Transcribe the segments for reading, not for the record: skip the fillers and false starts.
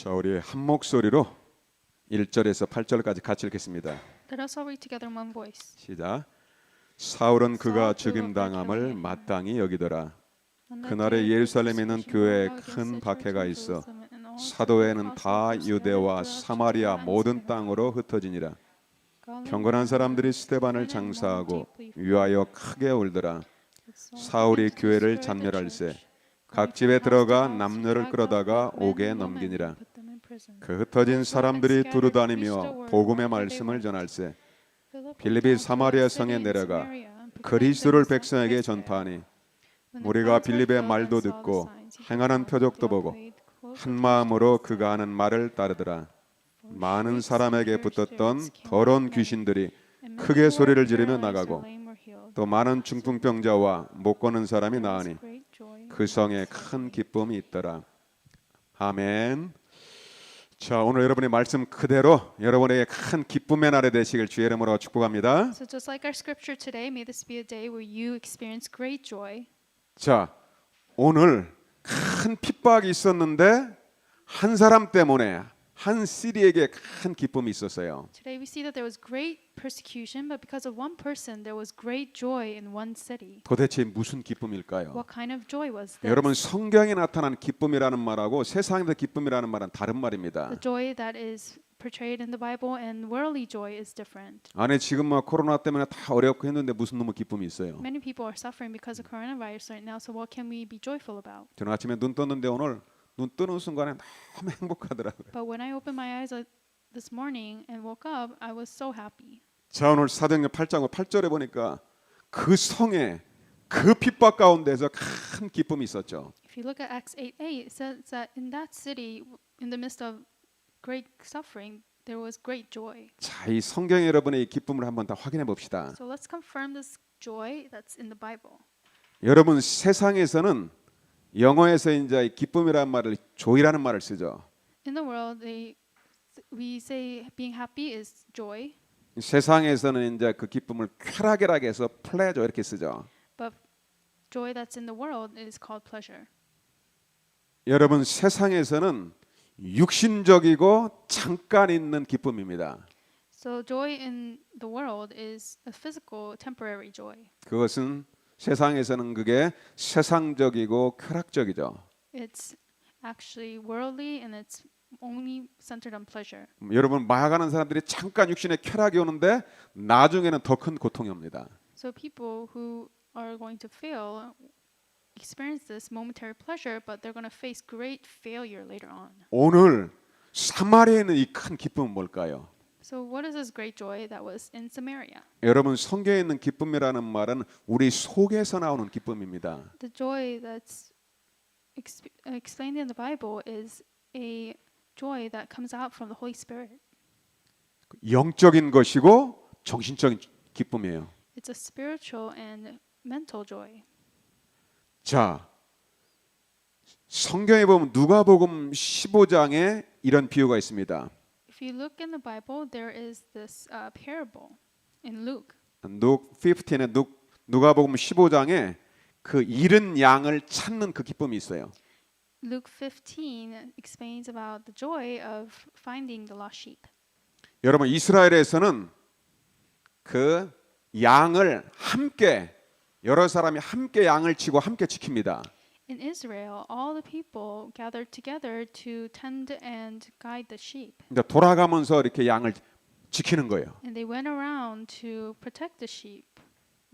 자, 우리 한 목소리로 1절에서 8절까지 같이 읽겠습니다. Let us all read together in one voice. 시작. 사울은 그가 사울 죽임당함을 그가 마땅히 여기더라. On that 그날에 day, 예루살렘에는 persecution 교회에 broke out against 큰 the church 박해가 in 있어 Jerusalem, and all 사도회는 the 다 apostles 유대와 scattered throughout 사마리아 Judea and 모든 Samaria. 땅으로 흩어지니라. Galilee 경건한 사람들이 and 스데반을 Stephen and 장사하고 mourned deeply for 위하여 him. 크게 울더라. But Saul 사울이 began to 교회를 destroy the 잔멸할세 church. 각 Going 집에 from house to 들어가 house, he 남녀를 dragged out 끌어다가 both men 옥에 and women 넘기니라. and put them in prison. 그 흩어진 사람들이 두루다니며 복음의 wherever they 말씀을 went. 전할세 Philip went 빌립이 down to 사마리아 that 성에 city in 내려가 Samaria and proclaimed 그리스도를 the gospel to 백성에게 Christ there. 전파하니 When the 우리가 crowds were 빌립의 filled 말도 and saw the 듣고 signs he 행하는 performed, 표적도 they all 보고 paid close 한 attention 마음으로 to his 그가 saying. 하는 말을 따르더라. For 많은 shrieks and 사람에게 pure 붙었던 spirits came 더러운 out of many, 귀신들이 and many 크게 who were 소리를 지르며 paralyzed or 나가고 lame were healed. 또 많은 중풍병자와 못 걷는 사람이 There was 나으니 great joy 그 in 성에 that 큰 city. 기쁨이 있더라. 아멘. 자, 오늘 여러분의 말씀 그대로 여러분에게 큰 기쁨의 날이 되시길 주의 이름으로 축복합니다. So just like our scripture today, may this be a day where you experience great joy. 자, 오늘 큰 핍박이 있었는데 한 사람 때문에 한 시리에게 큰 기쁨이 있었어요. Today we see that there was great persecution, but because of one person, there was great joy in one city. 도대체 무슨 기쁨일까요? What kind of joy was this? 여러분, 성경에 나타난 기쁨이라는 말하고 세상에서 기쁨이라는 말은 다른 말입니다. The joy that is portrayed in the Bible and worldly joy is different. 안에 지금 막 코로나 때문에 다 어렵고 했는데 무슨 놈의 기쁨이 있어요? Many people are suffering because of coronavirus right now, so what can we be joyful about? 저는 아침에 눈 떴는데 오늘 눈 뜨는 순간에 너무 행복하더라고요. But when I opened my eyes this morning and woke up, I was so happy. 자, 오늘 사도행전 8장 8절에 보니까 그 성에 그 핍박 가운데서 큰 기쁨이 있었죠. If you look at Acts 8:8, it says that in that city, in the midst of great suffering, there was great joy. 자, 이 성경 여러분의 이 기쁨을 한번 다 확인해 봅시다. So let's confirm this joy that's in the Bible. 여러분, 세상에서는 영어에서 이제 기쁨이라는 말을 joy라는 말을 쓰죠. In the world, we say being happy is joy, 세상에서는 이제 그 기쁨을 쾌락이라고 해서 pleasure 이렇게 쓰죠. but joy that's in the world is called pleasure. 여러분, 세상에서는 육신적이고 잠깐 있는 기쁨입니다. So joy in the world is a physical, temporary joy. 그것은 세상에서는 그게 세상적이고 쾌락적이죠. It's actually worldly and it's only centered on pleasure. 여러분, 마약하는 사람들이 잠깐 육신에 쾌락이 오는데 나중에는 더 큰 고통이 옵니다. So people who are going to fail experience this momentary pleasure, but they're going to face great failure later on. 오늘 사마리아에 있는 이 큰 기쁨은 뭘까요? So what is this great joy that was in Samaria? 여러분, 성경에 있는 기쁨이라는 말은 우리 속에서 나오는 기쁨입니다. The joy that's explained in the Bible is a joy that comes out from the Holy Spirit. 영적인 것이고 정신적인 기쁨이에요. It's a spiritual and mental joy. 자, 성경에 보면 누가복음 15장에 이런 비유가 있습니다. If you look in the Bible, there is this parable in Luke. Luke 15에 누가복음 15장에 그 잃은 양을 찾는 그 기쁨이 있어요. Luke 15 explains about the joy of finding the lost sheep. 여러분, 이스라엘에서는 그 양을 함께 여러 사람이 함께 양을 치고 함께 지킵니다. In Israel, all the people gathered together to tend and guide the sheep. 이제 돌아가면서 이렇게 양을 지키는 거예요. And they went around to protect the sheep.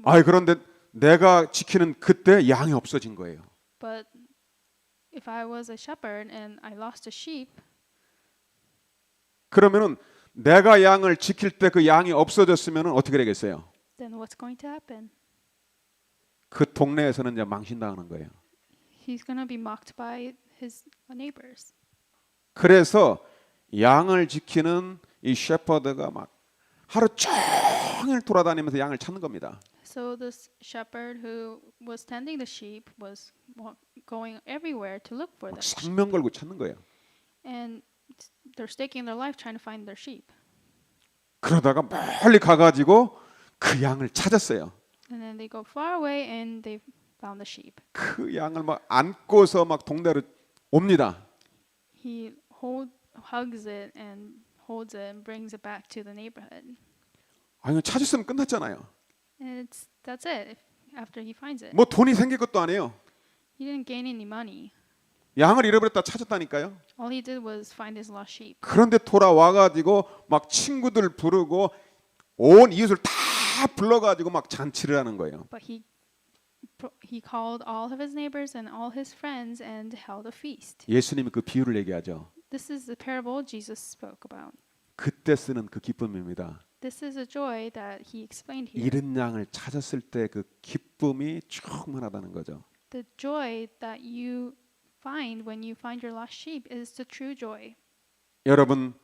아, 그런데 내가 지키는 그때 양이 없어진 거예요. But if I was a shepherd and I lost a sheep, 그러면은 내가 양을 지킬 때 그 양이 없어졌으면은 어떻게 되겠어요? then what's going to happen? 그 동네에서는 이제 망신당하는 거예요. He's going to be mocked by his neighbors. 그래서 양을 지키는 이 셰퍼드가 막 하루 종일 돌아다니면서 양을 찾는 겁니다. So this shepherd who was tending the sheep was going everywhere to look for 막 them. 생명 걸고 찾는 거예요. And they're staking their life trying to find their sheep. 그러다가 멀리 가가지고 그 양을 찾았어요. And then they go far away and they found the sheep. 그 양을 막 안고서 막 동네로 옵니다. He hold hugs it and holds it and brings it back to the neighborhood. 아니 찾았으면 끝났잖아요. And that's it. After he finds it, 뭐 돈이 생길 것도 아니에요. he didn't gain any money. 양을 잃어버렸다 찾았다니까요. All he did was find his lost sheep. 그런데 돌아와가지고 막 친구들 부르고 온 이웃을 다 불러가지고 막 잔치를 하는 거예요. But he called all of his neighbors and all his friends and held a feast. 예수님이 그 비유를 얘기하죠. This is the parable Jesus spoke about. 그때 쓰는 그 기쁨입니다. This is a joy that he explained here. 잃은 양을 찾았을 때 그 기쁨이 충만하다는 거죠. The joy that you find when you find your lost sheep is the true joy. 여러분,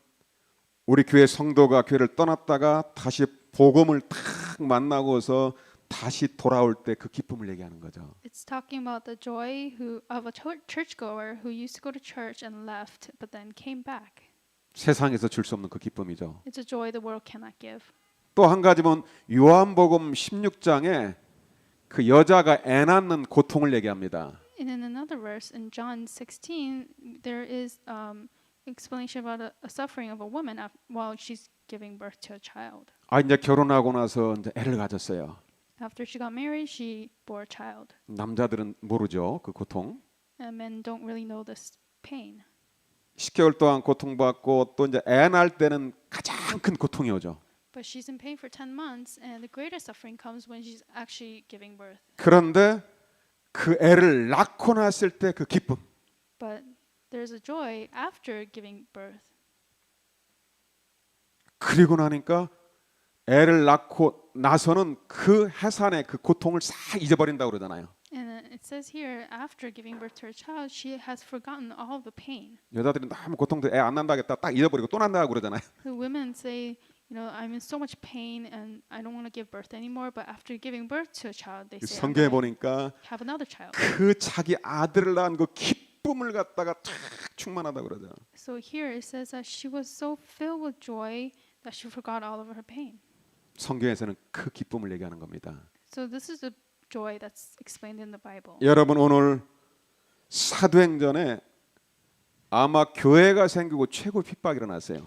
우리 교회 성도가 교회를 떠났다가 다시 복음을 탁 만나고서 다시 돌아올 때 그 기쁨을 얘기하는 거죠. It's talking about the joy of a churchgoer who used to go to church and left, but then came back. 세상에서 줄 수 없는 그 기쁨이죠. It's a joy the world cannot give. 또 한 가지는 요한복음 16장에 그 여자가 애 낳는 고통을 얘기합니다. And in another verse in John 16, there is explanation about a suffering of a woman while she's giving birth to a child. 아 이제 결혼하고 나서 이제 애를 가졌어요. After she got married, she bore a child. 남자들은 모르죠 그 고통. And men don't really know this pain. 10개월 동안 고통받고 또 이제 애 낳을 때는 가장 큰 고통이 오죠. But she's in pain for 10 months, and the greatest suffering comes when she's actually giving birth. 그런데 그 애를 낳고 났을 때 그 기쁨. But there's a joy after giving birth. 그리고 나니까 애를 낳고 나서는 그 해산의 그 고통을 싹 잊어버린다고 그러잖아요. And it says here, after giving birth to her child, she has forgotten all the pain. 여자들이 너무 고통돼 애 안 난다겠다 딱 잊어버리고 또 난다고 그러잖아요. The women say, I'm in so much pain and I don't want to give birth anymore. But after giving birth to a child, they say, I'm 성경에 going to 보니까 have another child. 그 자기 아들을 낳은 그 기쁨을 갖다가 쫙 충만하다 그러죠. So here it says that she was so filled with joy that she forgot all of her pain. 성경에서는 그 기쁨을 얘기하는 겁니다. So this is the joy that's explained in the Bible. 여러분 오늘 사도행전에 아마 교회가 생기고 최고 핍박이 일어났어요.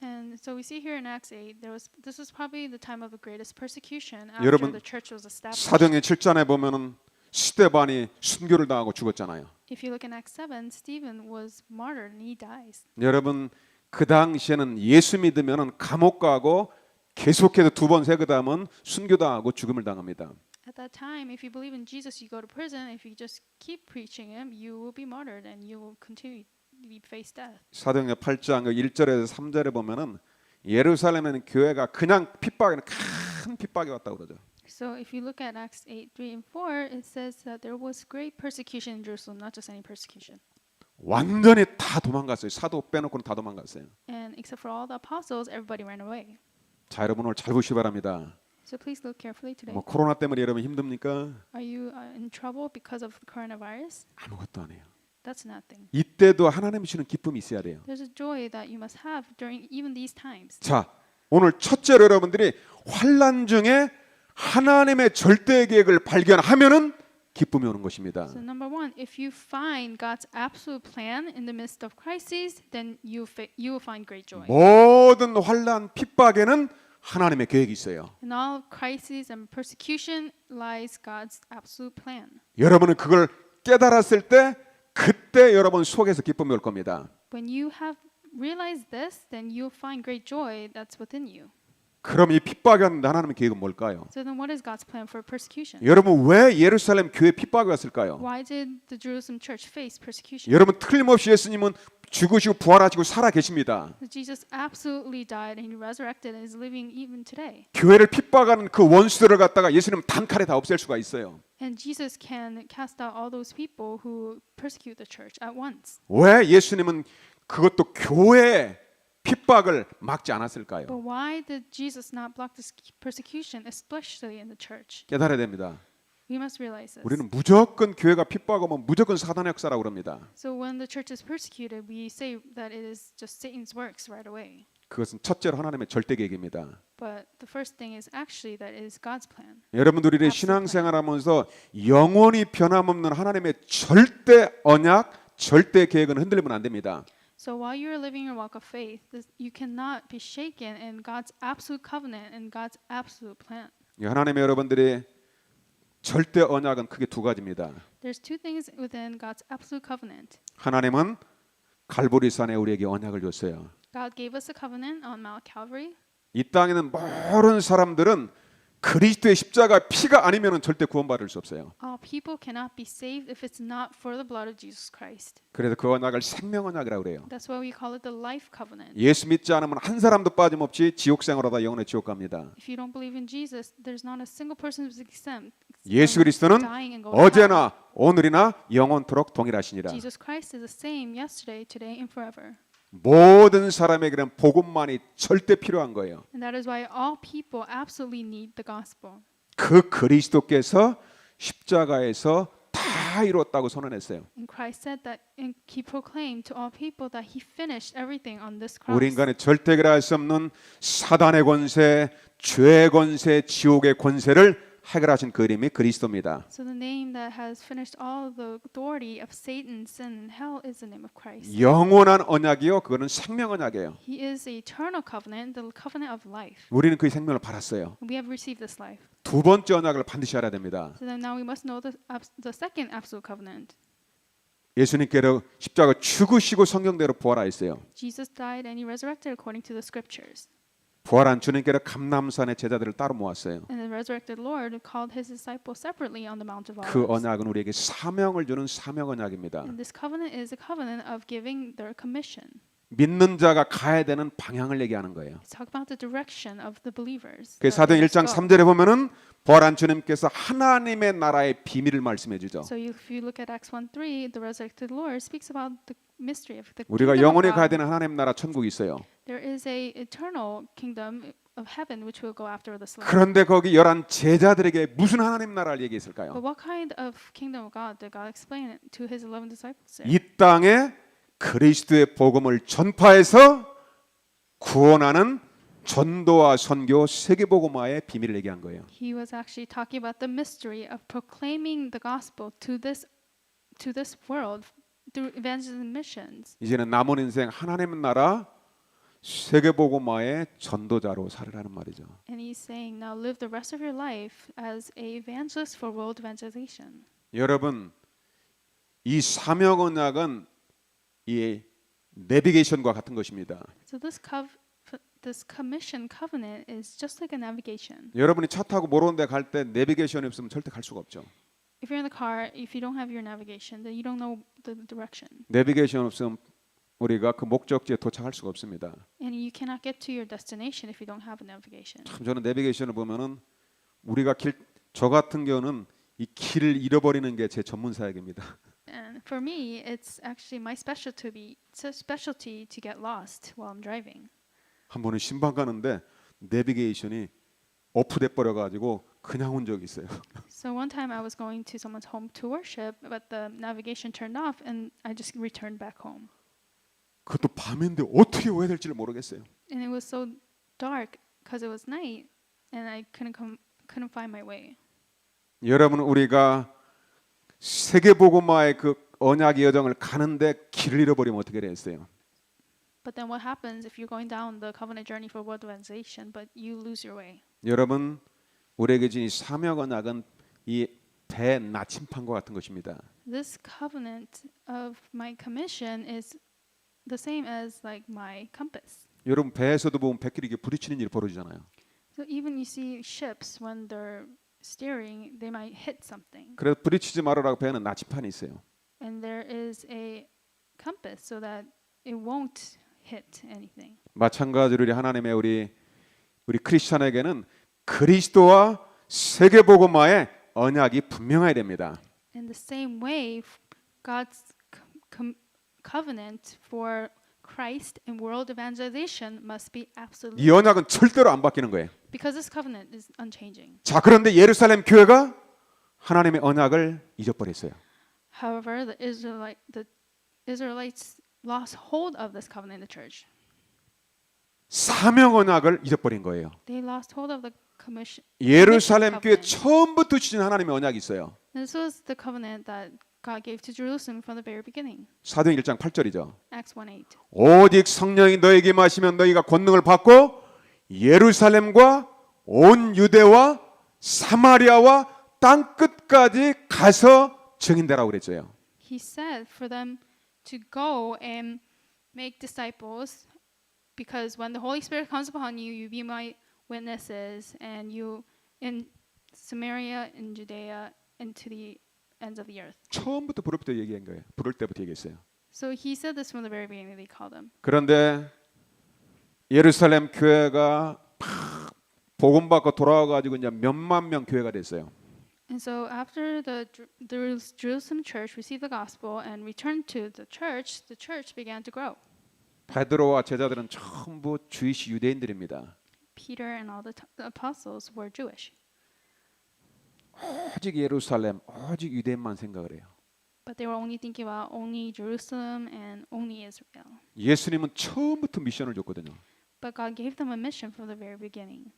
And so we see here in Acts 8, this was probably the time of the greatest persecution after 여러분, the church was established. 사도행전 7장에 보면은 스데반이 순교를 당하고 죽었잖아요. If you look in Acts 7, Stephen was martyred and he dies. 여러분 그 당시에는 예수 믿으면은 감옥 가고 계속해서 두 번 세 번 하면 순교당하고 죽음을 당합니다. At that time, if you believe in Jesus, you go to prison. If you just keep preaching him, you will be martyred and you will continue to face death. 사도행전 8장 1절에서 3절에 보면은 예루살렘에는 교회가 그냥 핍박에는 큰 핍박이 왔다고 그러죠. So if you look at Acts 8, 3 and 4, it says that there was great persecution in Jerusalem, not just any persecution. 완전히 다 도망갔어요. 사도 빼놓고는 다 도망갔어요. And except for all the apostles, everybody ran away. 자, 여러분 오늘 잘 보시기 바랍니다. So please look carefully today. 뭐 코로나 때문에 여러분 힘듭니까? Are you in trouble because of the coronavirus? 아무것도 아니에요. That's nothing. 이때도 하나님이 주는 기쁨이 있어야 돼요. There's a joy that you must have during even these times. 자, 오늘 첫째로 여러분들이 환난 중에 하나님의 절대 계획을 발견하면은 기쁨이 오는 것입니다. So number one, if you find God's absolute plan in the midst of crises, then you will find great joy. 모든 환난 핍박에는 하나님의 계획이 있어요. In all crises and persecution lies God's absolute plan. 여러분은 그걸 깨달았을 때 그때 여러분 속에서 기쁨이 올 겁니다. When you have realized this, then you'll find great joy that's within you. 그럼 이 핍박이 왔는데 하나님의 계획은 뭘까요? So then what is God's plan for persecution? 여러분 왜 예루살렘 교회 핍박이 왔을까요? Why did the Jerusalem church face persecution? 여러분 틀림없이 예수님은 죽으시고 부활하시고 살아 계십니다. Jesus absolutely died and he resurrected and is living even today. 교회를 핍박하는 그 원수들을 갖다가 예수님은 단칼에 다 없앨 수가 있어요. And Jesus can cast out all those people who persecute the church at once. 왜 예수님은 그것도 교회의 핍박을 막지 않았을까요? But why did Jesus not block this persecution, especially in the church? 깨달아야 됩니다. We must realize this. 우리는 무조건 교회가 핍박하면 무조건 사단의 역사라고 그럽니다. So when the church is persecuted, we say that it is just Satan's works right away. 그것은 첫째로 하나님의 절대 계획입니다. But the first thing is actually that it is God's plan. 여러분들이 신앙생활하면서 영원히 변함없는 하나님의 절대 언약, 절대 계획은 흔들리면 안 됩니다. So So while you are living your walk of faith, you cannot be shaken in God's absolute covenant and God's absolute plan. 하나님의 여러분들이 절대 언약은 크게 두 가지입니다. There's two things within God's absolute covenant. 하나님은 갈보리산에 우리에게 언약을 줬어요. God gave us a covenant on Mount Calvary. 이 땅에 있는 모든 사람들은 그리스도의 십자가 피가 아니면 절대 구원받을 수 없어요. All people cannot be saved if it's not for the blood of Jesus Christ. 그래서 그 언약을 생명 언약이라고 그래요. That's why we call it the life covenant. 예수 믿지 않으면 한 사람도 빠짐없이 지옥 생활하다 영원히 지옥 갑니다. If you don't believe in Jesus, there's not a single person who's exempt. 예수 그리스도는 dying and going to hell. 어제나 오늘이나 영원토록 동일하시니라. Jesus Christ is the same yesterday, today, and forever. 모든 사람에게는 복음만이 절대 필요한 거예요. And that is why all people absolutely need the gospel. 그 그리스도께서 십자가에서 다 이뤘다고 선언했어요. And Christ said that, and He proclaimed to all people that He finished everything on this 우리 cross. 인간의 절대 해결할 수 없는 사단의 권세, 죄의 권세, 지옥의 권세를 해결하신 그 이름이 그리스도입니다. So the name that has finished all the authority of Satan, sin, and hell is the name of Christ. 영원한 언약이요, 그거는 생명 언약이에요. He is the eternal covenant, the covenant of life. 우리는 그 생명을 받았어요. We have received this life. 두 번째 언약을 반드시 알아야 됩니다. So then now we must know the second absolute covenant. 예수님께서 십자가 죽으시고 성경대로 부활하셨어요. Jesus died and He resurrected according to the scriptures. 부활한 주님께서 감람산의 제자들을 따로 모았어요. And the resurrected Lord called His disciples separately on the Mount of 그 Olives. 언약은 우리에게 사명을 주는 사명 언약입니다. And this covenant is a covenant of giving their commission. 믿는 자가 가야 되는 방향을 얘기하는 거예요. It's talk about the direction of the believers. 그 사도행 1장 3절에 보면은 부활한 주님께서 하나님의 나라의 비밀을 말씀해 주죠. So if you look at Acts 1:3, the resurrected Lord speaks about the mystery of the 우리가 kingdom of 영원히 God. 가야 되는 하나님 나라 천국이 있어요. There is a eternal kingdom of heaven which will go after this life. 그런데 거기 11 제자들에게 무슨 하나님 나라를 얘기했을까요? But what kind of kingdom of God did God explain it to His 11 disciples? 이 땅에 그리스도의 복음을 전파해서 구원하는 전도와 선교 세계복음화의 비밀을 얘기한 거예요. He was actually talking about the mystery of proclaiming the gospel to this world through evangelism missions. 이제는 남은 인생 하나님 나라 세계복음화의 전도자로 살으라는 말이죠. And he's saying, now live the rest of your life as a evangelist for world evangelization. 여러분, 이 사명 언약은 이 내비게이션과 같은 것입니다. So this commission covenant is just like a navigation. 여러분이 차 타고 모르는 데 갈 때 내비게이션이 없으면 절대 갈 수가 없죠. If you're in the car, if you don't have your navigation, then you don't know the direction. 내비게이션 없으면 우리가 그 목적지에 도착할 수가 없습니다. And you cannot get to your destination if you don't have a navigation. 참 저는 내비게이션을 보면은 우리가 저 같은 경우는 이 길을 잃어버리는 게 제 전문 사역입니다. And for me, it's actually my specialty to get lost while I'm driving. 한 번은 신방 가는데 내비게이션이 오프돼 버려 가지고 그냥 온 적이 있어요. So one time I was going to someone's home to worship, but the navigation turned off, and I just returned back home. 그것도 밤인데 어떻게 와야 될지를 모르겠어요. And it was so dark because it was night, and I couldn't find my way. 여러분 우리가 세계복음화의 그 언약의 여정을 가는데 길을 잃어버리면 어떻게 되겠어요? But then what happens if you're going down the covenant journey for world evangelization, but you lose your way? 여러분 우리에게 준 이 사명 언약은 이 배 나침판과 같은 것입니다. This covenant of my commission is the same as like my compass. 여러분 배에서도 보면 배끼리 이렇게 부딪히는 일이 벌어지잖아요. So even you see ships when they're steering, they might hit something. 그래서 부딪히지 말으라고 배에는 나침판이 있어요. And there is a compass so that it won't hit anything. 마찬가지로 우리 하나님의 우리 크리스천에게는 그리스도와 세계복음화의 언약이 분명해야 됩니다. In the same way, God's covenant for Christ and world evangelization must be absolute. 이 언약은 절대로 안 바뀌는 거예요. Because this covenant is unchanging. 자, 그런데 예루살렘 교회가 하나님의 언약을 잊어버렸어요. However, the Israelites lost hold of this covenant in the church. 사명 언약을 잊어버린 거예요. They lost hold of the commission. 예루살렘 교회 covenant. 처음부터 주신 하나님의 언약이 있어요. This was the covenant that God gave to Jerusalem from the very beginning. 사도행 1장 8절이죠. Acts 1:8. 오직 성령이 너에게 임하시면 너희가 권능을 받고 예루살렘과 온 유대와 사마리아와 땅 끝까지 가서 증인되라고 그랬어요. He said for them to go and make disciples, because when the Holy Spirit comes upon you, you be my witnesses, and you in Samaria, in Judea, and to the ends of the earth. 처음부터 부를 때 얘기한 거예요. 부를 때부터 얘기했어요. So he said this from the very beginning. They called them. 그런데 예루살렘 교회가 막 복음 받고 돌아와 가지고 이제 몇만 명 교회가 됐어요. And so after the Jerusalem church received the gospel and returned to the church began to grow. 베드로와 제자들은 전부 주이시 유대인들입니다. Peter and all the apostles were Jewish. 오직 예루살렘, 오직 유대인만 생각을 해요. But they were only thinking about only Jerusalem and only Israel. 예수님은 처음부터 미션을 줬거든요. But God gave them a mission from the very beginning.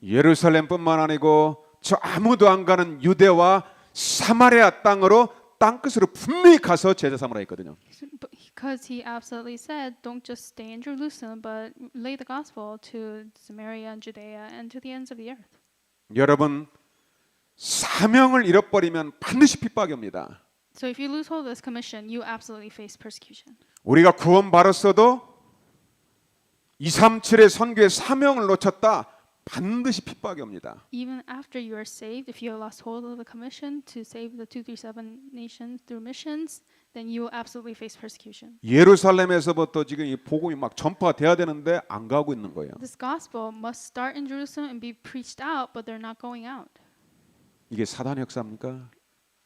예루살렘뿐만 아니고 저 아무도 안 가는 유대와 사마리아 땅으로 땅끝으로 분명히 가서 제자 삼으라 했거든요. Because he absolutely said, don't just stay in Jerusalem, but lay the gospel to Samaria and Judea and to the ends of the earth. 여러분 사명을 잃어버리면 반드시 핍박이 옵니다. So if you lose hold of this commission, you absolutely face persecution. 우리가 구원 받았어도 237의 선교의 사명을 놓쳤다. 반드시 핍박이 옵니다. Even after you are saved, if you have lost hold of the commission to save the 237 nations through missions, then you will absolutely face persecution. 예루살렘에서부터 지금 이 복음이 막 전파돼야 되는데 안 가고 있는 거예요. This gospel must start in Jerusalem and be preached out, but they're not going out. 이게 사단의 역사입니까?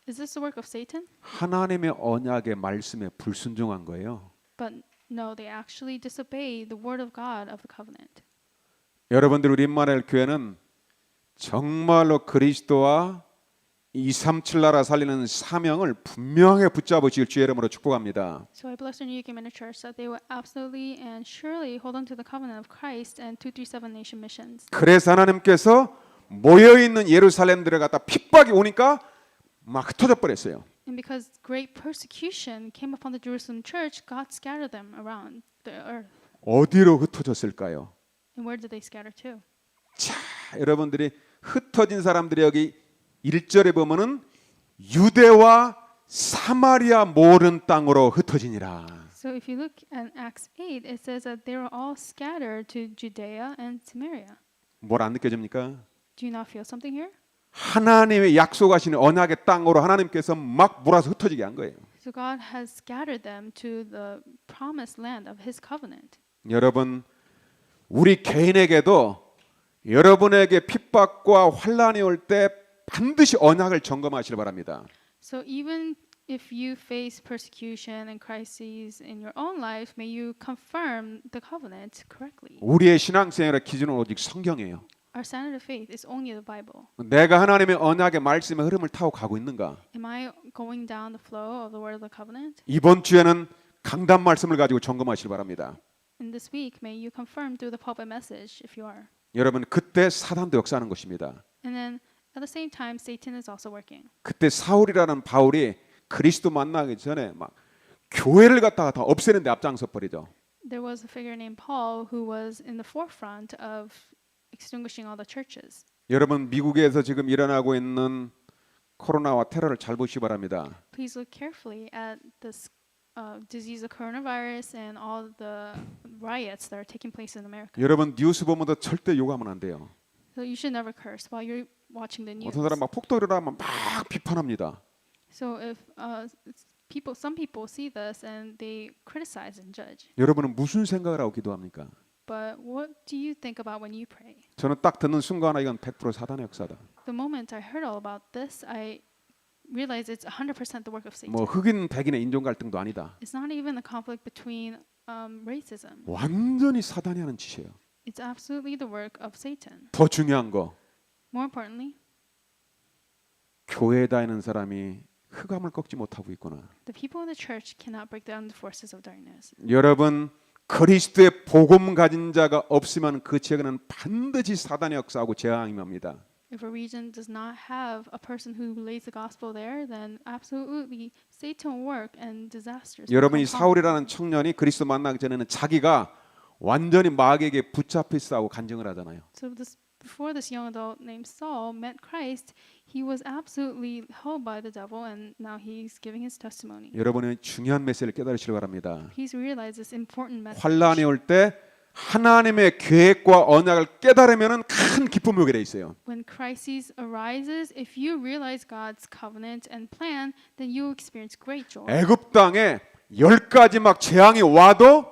Is this the work of Satan? 하나님의 언약의 말씀에 불순종한 거예요. But no, they actually disobey the word of God of the covenant. 여러분들 우리 임마누엘 교회는 정말로 그리스도와 237 나라 살리는 사명을 분명하게 붙잡으실 주의 이름으로 축복합니다. So I bless the New Community Church that they will absolutely and surely hold on to the covenant of Christ and 237 nation missions. 그래서 하나님께서 모여 있는 예루살렘들에 갖다 핍박이 오니까 막 흩어져 버렸어요. And because great persecution came upon the Jerusalem church, God scattered them around the earth. 어디로 흩어졌을까요? And where did they scatter to? 자, 여러분들이 흩어진 사람들이 여기 1절에 보면은 유대와 사마리아 모든 땅으로 흩어지니라. So if you look at Acts 8, it says that they were all scattered to Judea and Samaria. 뭘 안 느껴집니까? Do you not feel something here? 하나님의 약속하신 언약의 땅으로 하나님께서 막 몰아서 흩어지게 한 거예요. So God has scattered them to the promised land of His covenant. 여러분, 우리 개인에게도 여러분에게 핍박과 환란이 올 때 반드시 언약을 점검하시길 바랍니다. So even if you face persecution and crises in your own life, may you confirm the covenant correctly. 우리의 신앙생활의 기준은 오직 성경이에요. Our standard of faith is only the Bible. 내가 하나님의 언약의 말씀의 흐름을 타고 가고 있는가? Am I going down the flow of the word of the covenant? 이번 주에는 강단 말씀을 가지고 점검하시길 바랍니다. In this week, may you confirm through the pulpit message if you are. 여러분, 그때 사단도 역사하는 것입니다. And then at the same time, Satan is also working. 그때 사울이라는 바울이 그리스도 만나기 전에 막 교회를 갖다가 다 없애는 데 앞장서 버리죠. There was a figure named Paul who was in the forefront of extinguishing all the churches. 여러분, 미국에서 지금 일어나고 있는 코로나와 테러를 잘 보시기 바랍니다. Please look carefully at this disease of coronavirus and all the riots that are taking place in America. 여러분, 뉴스 보면서 절대 욕하면 안 돼요. So you should never curse while you're watching the news. 어떤 사람 막 폭도 일어나면 막 비판합니다. So if some people see this and they criticize and judge. 여러분은 무슨 생각을 하고 기도합니까? But what do you think about when you pray? 저는 딱 듣는 순간 이건 100% 사단의 역사다. The moment I heard all about this, I realized it's 100% the work of Satan. 뭐 흑인 백인의 인종 갈등도 아니다. It's not even a conflict between racism. 완전히 사단이 하는 짓이에요. It's absolutely the work of Satan. 더 중요한 거, More importantly, 교회에 다니는 사람이 흑암을 꺾지 못하고 있구나. the people in the church cannot break down the forces of darkness. 여러분, 그리스도의 복음 가진 자가 없으면 그 지역에는 반드시 사단의 역사하고 재앙이 옵니다. If a region does not have a person who relays the gospel there, then absolutely Satan will work and disasters will 여러분이 come upon 사울이라는 them. 청년이 그리스도 만나기 전에는 자기가 완전히 마귀에게 붙잡혀 있다고 간증을 하잖아요. So before this young adult named Saul met Christ, he was absolutely held by the devil, and now he's giving his testimony. 여러분은 중요한 메시지를 깨달으시기 바랍니다. Please realize this important message. 환란이 올 때 하나님의 계획과 언약을 깨달으면은 큰 기쁨이 오게 돼 있어요. When crisis arises, if you realize God's covenant and plan, then you experience great joy. 애굽 땅에 10가지 막 재앙이 와도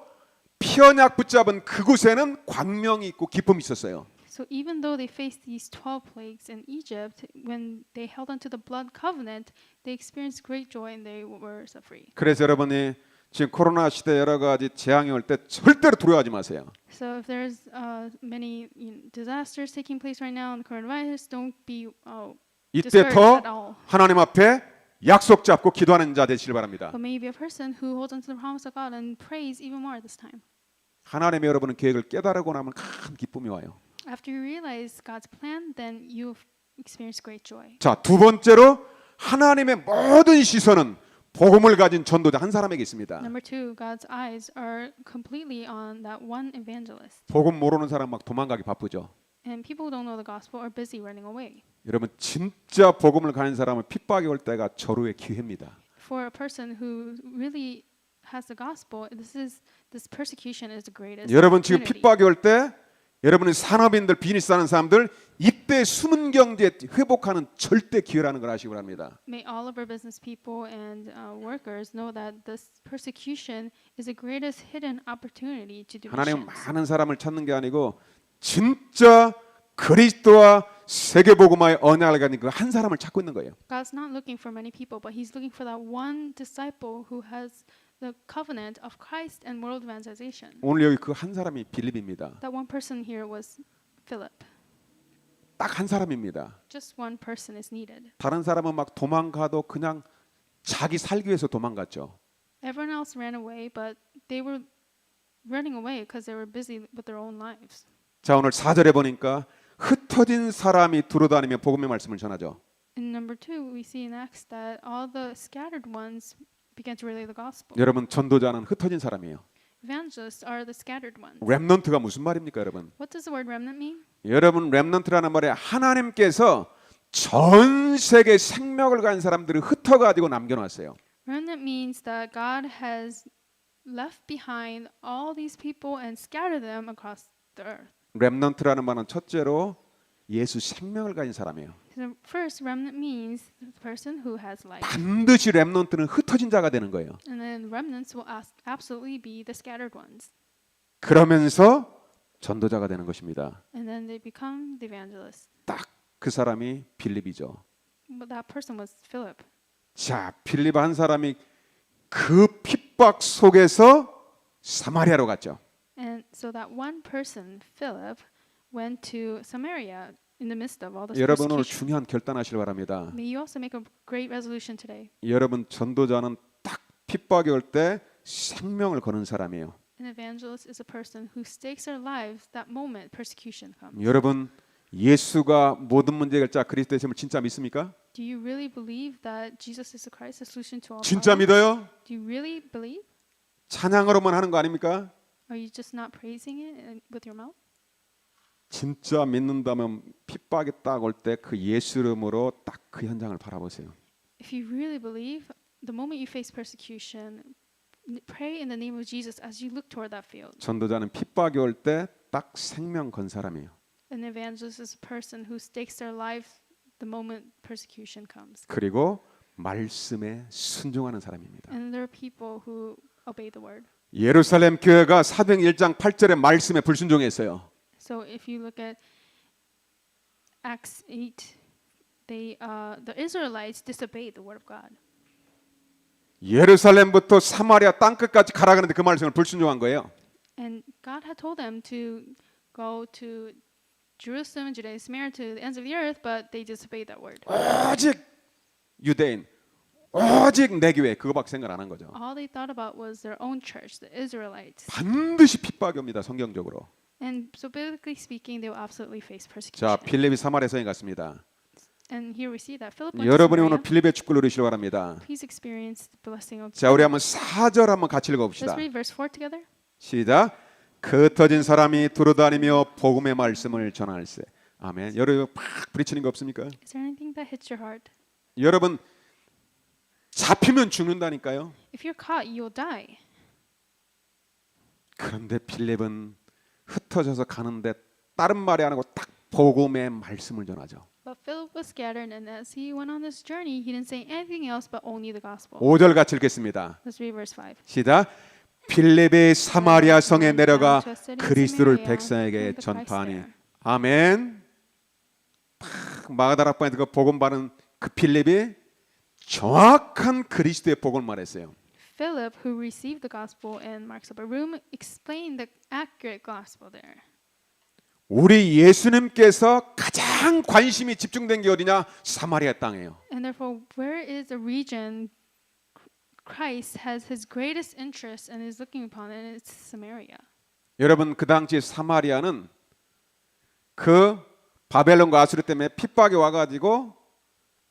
피언약 붙잡은 그곳에는 광명이 있고 기쁨이 있었어요. So even though they faced these 12 plagues in Egypt, when they held onto the blood covenant, they experienced great joy and they were set free. 그래서 여러분이 지금 코로나 시대 여러 가지 재앙이 올 때 절대로 두려워하지 마세요. So if there's many disasters taking place right now in the coronavirus, don't be 이때 discouraged 더 at all. 하나님 앞에 약속 잡고 기도하는 자 되시길 바랍니다. But maybe a person who holds onto the promise of God and prays even more this time. 하나님의 여러분은 계획을 깨달고 나면 큰 기쁨이 와요. After you realize God's plan, then you experience great joy. 자, 두 번째로 하나님의 모든 시선은 복음을 가진 전도자 한 사람에게 있습니다. Number two, God's eyes are completely on that one evangelist. 복음 모르는 사람 막 도망가기 바쁘죠. And people who don't know the gospel are busy running away. 여러분 진짜 복음을 가진 사람은 핍박이 올 때가 절호의 기회입니다. For a person who really has the gospel, this persecution is the greatest. 여러분 지금 opportunity. 핍박이 올 때 여러분은 산업인들 비즈니스 하는 사람들 이때 숨은 경제 회복하는 절대 기회라는 걸 아시기 바랍니다. May all of our business people and workers know that this persecution is the greatest hidden opportunity to do 하나님 missions. 많은 사람을 찾는 게 아니고 진짜 그리스도와 세계 복음화의 언약을 가진 그 한 사람을 찾고 있는 거예요. God's not looking for many people, but He's looking for that one disciple who has the covenant of Christ and world evangelization. 오늘 여기 그 한 사람이 빌립입니다. That one person here was Philip. 딱 한 사람입니다. Just one person is needed. 다른 사람은 막 도망가도 그냥 자기 살기 위해서 도망갔죠. Everyone else ran away, but they were running away because they were busy with their own lives. 자, 오늘 4절에 보니까 흩어진 사람이 두루다니며 복음의 말씀을 전하죠. In number two, we see in Acts that all the scattered ones began to relay the gospel. 여러분 전도자는 흩어진 사람이에요. Evangelists are the scattered ones. 렘넌트가 무슨 말입니까, 여러분? What does the word remnant mean? 여러분 렘넌트라는 말에 하나님께서 전 세계 생명을 가진 사람들을 흩어가지고 남겨놨어요. Remnant means that God has left behind all these people and scattered them across the earth. 렘넌트라는 말은 첫째로 예수 생명을 가진 사람이에요. So first, remnant means the person who has life. 반드시 렘넌트는 흩어진 자가 되는 거예요. And then remnants will absolutely be the scattered ones. 그러면서 전도자가 되는 것입니다. And then they become the evangelists. 딱 그 사람이 빌립이죠. But that person was Philip. 자, 빌립 한 사람이 그 핍박 속에서 사마리아로 갔죠. And so that one person, Philip, went to Samaria in the midst of all this 여러분 오늘 persecution. 중요한 결단하시길 바랍니다. May you also make a great resolution today. 여러분 전도자는 딱 핍박이 올 때 생명을 거는 사람이에요. An evangelist is a person who stakes their lives that moment persecution comes. 여러분 예수가 모든 문제 해결자 그리스도의 셈을 진짜 믿습니까? Do you really believe that Jesus is the Christ, the solution to all 진짜 problems? 믿어요? Do you really believe? 찬양으로만 하는 거 아닙니까? Are you just not praising it with your mouth? 진짜 믿는다면 핍박이 딱 올 때 그 예수 이름으로 딱 그 현장을 바라보세요. If you really believe, the moment you face persecution, pray in the name of Jesus as you look toward that field. 전도자는 핍박이 올 때 딱 생명 건 사람이에요. An evangelist is a person who stakes their life the moment persecution comes. 그리고 말씀에 순종하는 사람입니다. And there are people who obey the word. 예루살렘 교회가 사도행 1장 8절의 말씀에 불순종했어요. So if you look at Acts 8, the Israelites disobeyed the word of God. 예루살렘부터 사마리아 땅끝까지 가라 그러는데 그 말씀을 불순종한 거예요. And God had told them to go to Jerusalem, Judea, Samaria, to the ends of the earth, but they disobeyed that word. 오직 유대인, 오직 내 교회 그거밖에 생각 안 한 거죠. All they thought about was their own church, the Israelites. 반드시 핍박이 옵니다. 성경적으로. And so biblically speaking, they will absolutely face 자, persecution. 빌립이 사마리아 성에 갔습니다. And here we see that Philip went to 여러분이 오늘 Samaria. 빌립의 축구를 누리시기 바랍니다. Please experience the blessing of 자, 우리 Philip. 한번 4절 한번 같이 Let's 읽어봅시다. read verse 4 together. 시작. 그 흩어진 사람이 두루다니며 복음의 말씀을 전할세. 아멘. 여러분 팍 부딪히는 거 없습니까? Is there anything that hits your heart? 여러분 잡히면 죽는다니까요. If you're caught, you'll die. 그런데 빌립은 흩어져서 가는데 다른 말이 안 하고 딱 복음의 말씀을 전하죠. But Philip was scattered, and as he went on this journey, he didn't say anything else but only the gospel. 5절 같이 읽겠습니다. Let's read verse 5. 시작. 빌립이 사마리아 성에 내려가 그리스도를 백성에게 전파하니. 아멘. 마가다라 방에서 그 복음 받은 그 빌립이 정확한 그리스도의 복음을 말했어요. Philip, who received the gospel in Mark's upper room, explained the accurate gospel there. 우리 예수님께서 가장 관심이 집중된 게 어디냐? 사마리아 땅이에요. And therefore, where is the region Christ has his greatest interest and is looking upon, and it's Samaria. 여러분 그 당시 사마리아는 그 바벨론과 아수르 때문에 핍박이 와가지고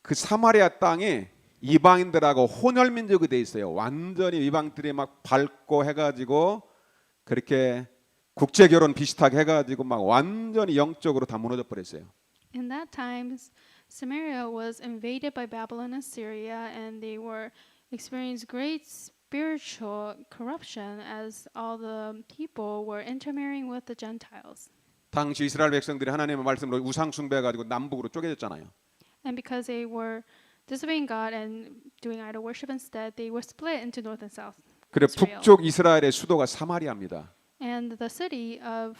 그 사마리아 땅이 이방인들하고 혼혈 민족이 돼 있어요. 완전히 이방들이 막 밟고 해가지고 그렇게 국제 결혼 비슷하게 해가지고 막 완전히 영적으로 다 무너져 버렸어요. In that time, Samaria was invaded by Babylon and Syria, and they were experienced great spiritual corruption as all the people were intermarrying with the Gentiles. 당시 이스라엘 백성들이 하나님의 말씀으로 우상 숭배해가지고 남북으로 쪼개졌잖아요. And because they were disobeying God and doing idol worship instead, they were split into north and south. 그래 Israel. 북쪽 이스라엘의 수도가 사마리아입니다. And the city of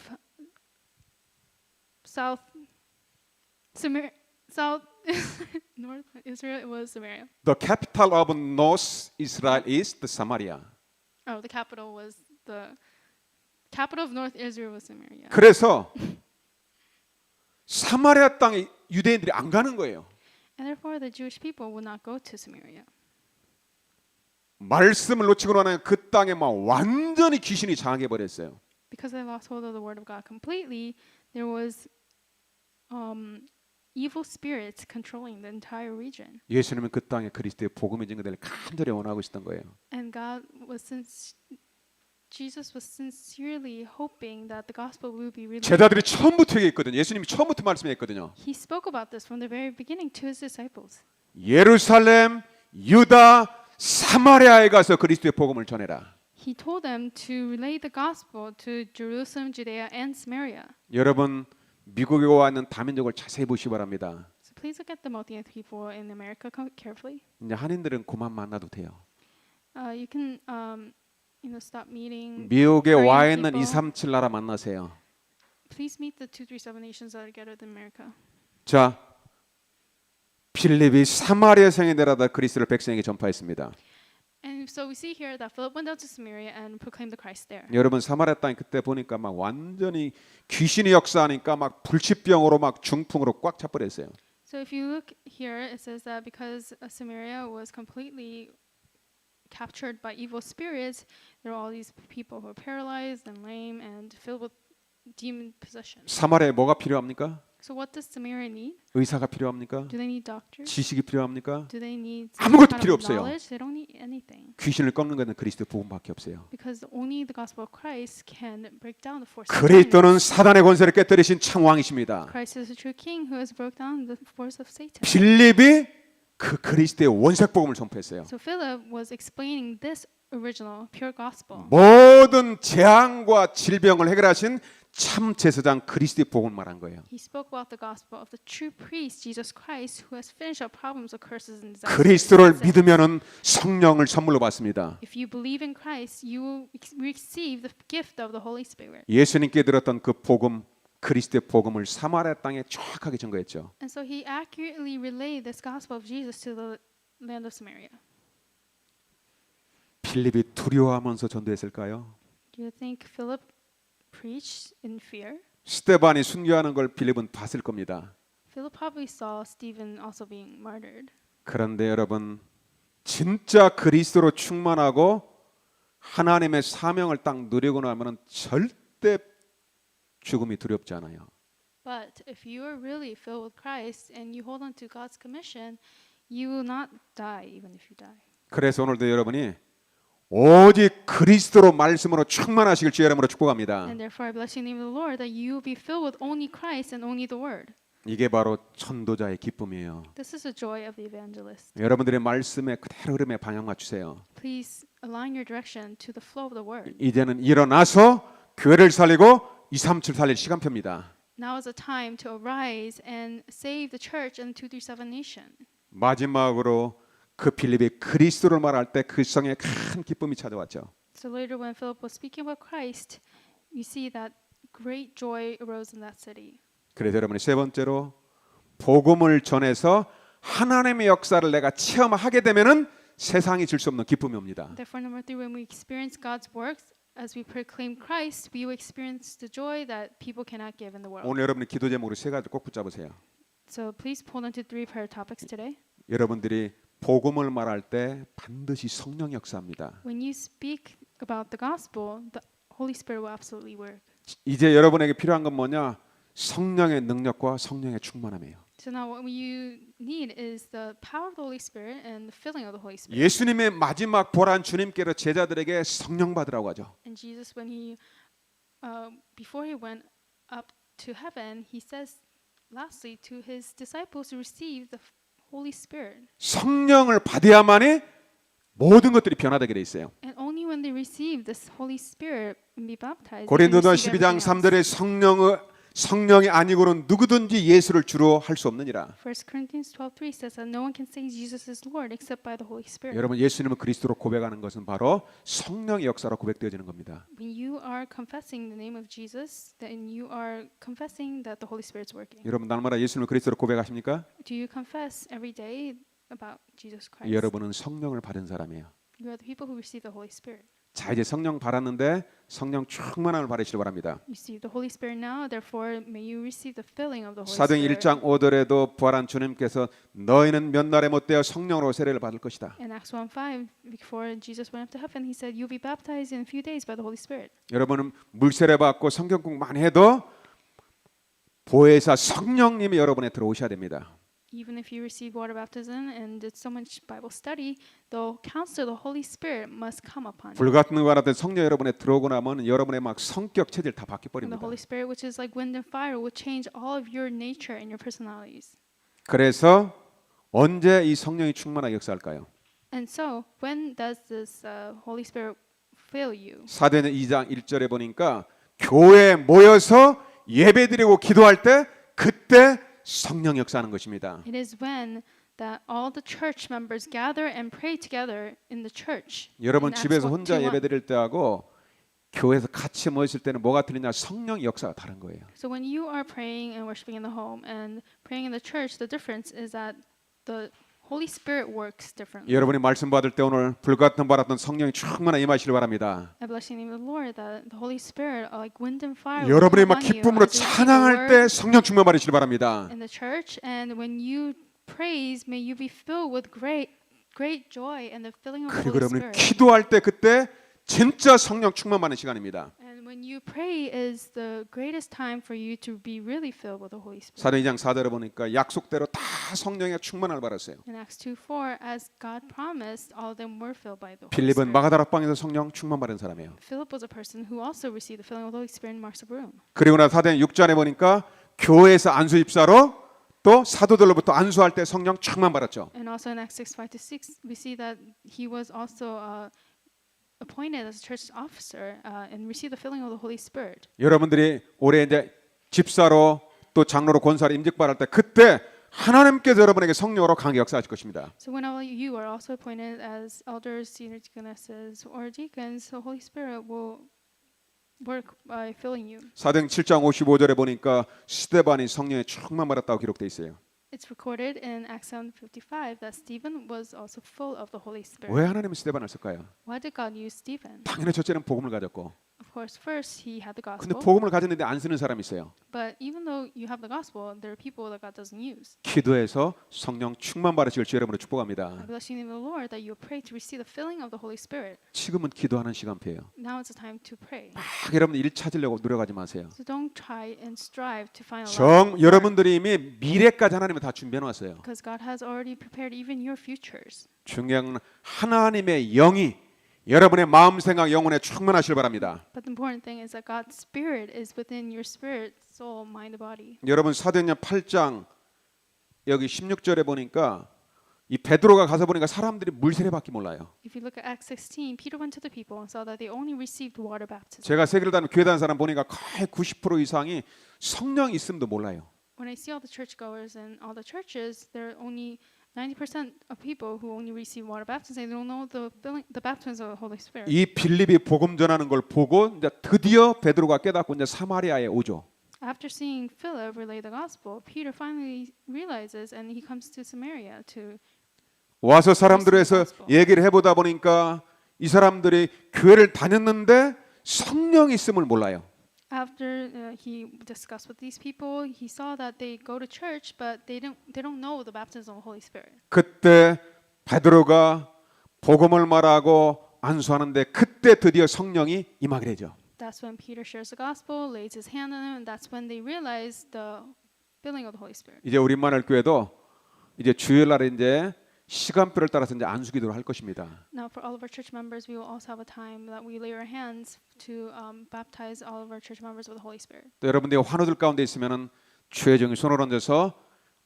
South North Israel was Samaria. The capital of North Israel is the Samaria. Oh, the capital of North Israel was Samaria. 그래서 사마리아 땅에 유대인들이 안 가는 거예요. And therefore, the Jewish people would not go to Samaria. 말씀을 놓치고 나면 그 땅에 막 완전히 귀신이 장악해 버렸어요. Because they lost hold of the word of God completely, there was evil spirits controlling the entire region. 예수님은 그 땅에 그리스도의 복음의 증거를 간절히 원하고 있었던 거예요. And Jesus was sincerely hoping that the gospel would be released. 제자들이 처음부터 얘기했거든요. 예수님이 처음부터 말씀했거든요. He spoke about this from the very beginning to his disciples. 예루살렘, 유다, 사마리아에 가서 그리스도의 복음을 전해라. He told them to relay the gospel to Jerusalem, Judea, and Samaria. 여러분 미국에 와 있는 다민족을 자세히 보시기 바랍니다. So please look at the multi-ethnic people in America carefully. 이제 한인들은 그만 만나도 돼요. You can stop meeting. 미국에 Korean 와 있는 people. 237 나라 만나세요. Please meet the 237 nations that are gathered in America. 자, 빌립이 사마리아 성에 내려다 그리스도를 백성에게 전파했습니다. And so we see here that Philip went down to Samaria and proclaimed the Christ there. 여러분 사마리아 땅이 그때 보니까 막 완전히 귀신이 역사하니까 막 불치병으로 막 중풍으로 꽉 차버렸어요. So if you look here, it says that because Samaria was completely captured by evil spirits, there were all these people who were paralyzed and lame and filled with demon possession. 사마리아에 뭐가 필요합니까? So what does Samaria need? 의사가 필요합니까? Do they need doctors? 지식이 필요합니까? Do they need 아무것도 some kind 필요 of 없어요. knowledge? They don't need anything. 귀신을 꺾는 것은 그리스도의 복음밖에 없어요. Because only the gospel of Christ can break down the force of 그리스도는 darkness. 사단의 권세를 깨뜨리신 창왕이십니다. Christ is the true king who has broke down the force of Satan. 빌립이 그 그리스도의 원색 복음을 선포했어요. So Philip was explaining this original pure gospel. 모든 재앙과 질병을 해결하신 참 제사장 그리스도의 복음을 말한 거예요. He spoke about the gospel of the true priest Jesus Christ who has finished our problems of curses and disasters. 그리스도를 믿으면은 성령을 선물로 받습니다. If you believe in Christ, you will receive the gift of the Holy Spirit. 예수님께 들었던 그 복음, 그리스도의 복음을 사마리아 땅에 정확하게 전거했죠. And so he accurately relayed this gospel of Jesus to the land of Samaria. 빌립이 두려워하면서 전도했을까요? Do you think Philip preached in fear? 스데반이 순교하는 걸 빌립은 봤을 겁니다. Philip probably saw Stephen also being martyred. 그런데 여러분 진짜 그리스도로 충만하고 하나님의 사명을 딱 누리고 나면은 절대 죽음이 두렵지 않아요. But if you are really filled with Christ and you hold on to God's commission, you will not die even if you die. 그래서 오늘도 여러분이 오직 그리스도로 말씀으로 충만하시길 주의 이름으로 축복합니다. And therefore I bless you in the name of the Lord that you will be filled with only Christ and only the Word. 이게 바로 전도자의 기쁨이에요. This is the joy of the evangelist. 여러분들의 말씀에 그대로 흐름에 방향 맞추세요. Please align your direction to the flow of the Word. 이제는 일어나서 교회를 살리고 237 살릴 시간표입니다. Now is the time to arise and save the church and 237 nation. 마지막으로 그 빌립이 그리스도를 말할 때 그 성에 큰 기쁨이 찾아왔죠. So later when Philip was speaking about Christ, you see that great joy arose in that city. 그래서 여러분이 세 번째로 복음을 전해서 하나님의 역사를 내가 체험하게 되면은 세상이 줄 수 없는 기쁨이 옵니다. Therefore, number 3, when we experience God's works, as we proclaim Christ, we will experience the joy that people cannot give in the world. 오늘 여러분이 기도 제목으로 세 가지 꼭 붙잡으세요. So please hold on to 3 prayer topics today. 여러분들이 복음을 말할 때 반드시 성령 역사합니다. When you speak about the gospel, the Holy Spirit will absolutely work. 이제 여러분에게 필요한 건 뭐냐? 성령의 능력과 성령의 충만함이에요. So now what you need is the power of the Holy Spirit and the filling of the Holy Spirit. 예수님의 마지막 보란 주님께서 제자들에게 성령 받으라고 하죠. And Jesus, when he, before he went up to heaven, he says, lastly, to his disciples to receive the Holy Spirit. 성령을 받아야만이 모든 것들이 변화되게 돼 있어요. And only when they receive this Holy Spirit and be baptized, they can 고린도전 receive 12장 everything else. 3절에 성령이 아니고는 누구든지 예수를 주로 할 수 없느니라. 1 Corinthians 12:3 says that no one can say Jesus is Lord except by the Holy Spirit. 여러분 예수님을 그리스도로 고백하는 것은 바로 성령의 역사로 고백되어지는 겁니다. When you are confessing the name of Jesus, then you are confessing that the Holy Spirit's working. 여러분 날마다 예수님을 그리스도로 고백하십니까? Do you confess every day about Jesus Christ? 여러분은 성령을 받은 사람이에요. You are the people who receive the Holy Spirit. 자 이제 성령 받았는데 성령 충만함을 받으시길 바랍니다. You receive the Holy Spirit now, therefore may you receive the filling of the Holy 사도행 Spirit. 1장 5절에도 부활한 주님께서 너희는 몇 날에 못되어 성령으로 세례를 받을 것이다. In Acts 1:5, before Jesus went up to heaven, he said, "You'll be baptized in a few days by the Holy Spirit." 여러분은 물세례 받고 성경 공부 많이 해도 보혜사 성령님이 여러분에 들어오셔야 됩니다. Even if you receive water baptism and did so much Bible study, the counselor, the Holy Spirit, must come upon you. 불같은 같은 성령 여러분에 들어오고 나면 여러분의 막 성격 체질 다 바뀌어 And the 버립니다. Holy Spirit, which is like wind and fire, will change all of your nature and your personalities. 그래서 언제 이 성령이 충만하게 역사할까요? And so, when does this Holy Spirit fill you? 사도행전 2장 1절에 보니까 교회에 모여서 예배드리고 기도할 때 그때 성령 역사하는 것입니다. It is when that all the church members gather and pray together in the church. 여러분 In Acts 집에서 1, 혼자 2:1. 예배드릴 때하고 교회에서 같이 모였을 때는 뭐가 틀리냐? 성령 역사가 다른 거예요. So when you are praying and worshiping in the home and praying in the church, the difference is that the Holy Spirit works differently. 여러분이 말씀 받을 때 오늘 불같은 바랐던 성령이 충만하게 임하시길 바랍니다. I bless you in the name of the Lord that the Holy Spirit, like wind and fire, will 여러분이 come 막 upon you 기쁨으로 as you receive the 찬양할 word 때 성령 충만 받으시길 바랍니다. in the church, and when you praise, may you be filled with great joy and the filling of the 그리고 Holy 여러분이 Spirit. 기도할 때 그때 진짜 성령 충만 받는 시간입니다. And when you pray is the greatest time for you to be really filled with the Holy Spirit. 사도행 2장 4절에 보니까 약속대로 다 성령의 충만을 받았어요. In Acts 2:4, as God promised, all of them were filled by the Holy 빌립은 Spirit. 마가다락방에서 성령 충만 받은 사람이에요. Philip was a person who also received the filling of the Holy Spirit in Mark's room. 그리고 나서 사도행 6장에 보니까 교회에서 안수 집사로 또 사도들로부터 안수할 때 성령 충만 받았죠. And also in Acts 6:5-6, we see that he was also appointed as a church officer and received the filling of the Holy Spirit. 여러분들이 올해 이제 집사로 또 장로로 권사로 임직받을 때 그때 하나님께서 여러분에게 성령으로 강하게 역사하실 것입니다. So whenever you are also appointed as elders, senior deaconesses, or deacons, the Holy Spirit will work by filling you. 사도행 7장 55절에 보니까 스데반이 성령에 충만 받았다고 기록돼 있어요. It's recorded in Acts 7:55 that Stephen was also full of the Holy Spirit. 왜 하나님은 스데반을 쓸까요? Why did God use Stephen? 당연히 첫째는 복음을 가졌고 Of course, first he had the 근데 gospel. 복음을 가졌는데 안 쓰는 사람이 있어요. But even though you have the gospel, there are people that God doesn't use. 기도해서 성령 충만 받으시길 주 이름으로 I 축복합니다. bless you in the name of the Lord that you pray to receive the filling of the Holy Spirit. 지금은 기도하는 시간표예요. Now it's the time to pray. 막 여러분 일 찾으려고 노력하지 마세요. So don't try and strive to find a 정 여러분들이 이미 미래까지 하나님이 다 준비해 놨어요. because God has already prepared even your futures. 중요한 건 하나님의 영이 여러분의 마음 생각 영혼에 충만하시길 바랍니다. But the important thing is that God's Spirit is within your spirit, soul, mind, and body. 여러분 사도행전 8장 여기 16절에 보니까 이 베드로가 가서 보니까 사람들이 물 세례밖에 몰라요. If you look at Acts 16, Peter went to the people and saw that they only received water baptism. 제가 세계를 다니는 교회 다니는 사람 보니까 거의 90% 이상이 성령 있음도 몰라요. When I see all the churchgoers and all the churches, there are only 90% of people who only receive water baptism. They don't know the baptism of the Holy Spirit. 이 빌립이 복음 전하는 걸 보고 이제 드디어 베드로가 깨닫고 이제 사마리아에 오죠. After seeing Philip relay the gospel, Peter finally realizes and he comes to Samaria to 와서 사람들에서 얘기를 해보다 보니까 이 사람들이 교회를 다녔는데 성령이 있음을 몰라요. After he discussed with these people, he saw that they go to church, but they don't know the baptism of the Holy Spirit. 그때 베드로가 복음을 말하고 안수하는데 그때 드디어 성령이 임하게 되죠. That's when Peter shares the gospel, lays his hand on them, and that's when they realize the filling of the Holy Spirit. 이제 우리 만날 교회도 이제 주일날에 이제 시간표를 따라서 이제 안수기도를 할 것입니다. Now, for all of our church members, we will also have a time that we lay our hands to baptize all of our church members with the Holy Spirit. 또 여러분들이 환우들 가운데 있으면은 주의 종이 손을 얹어서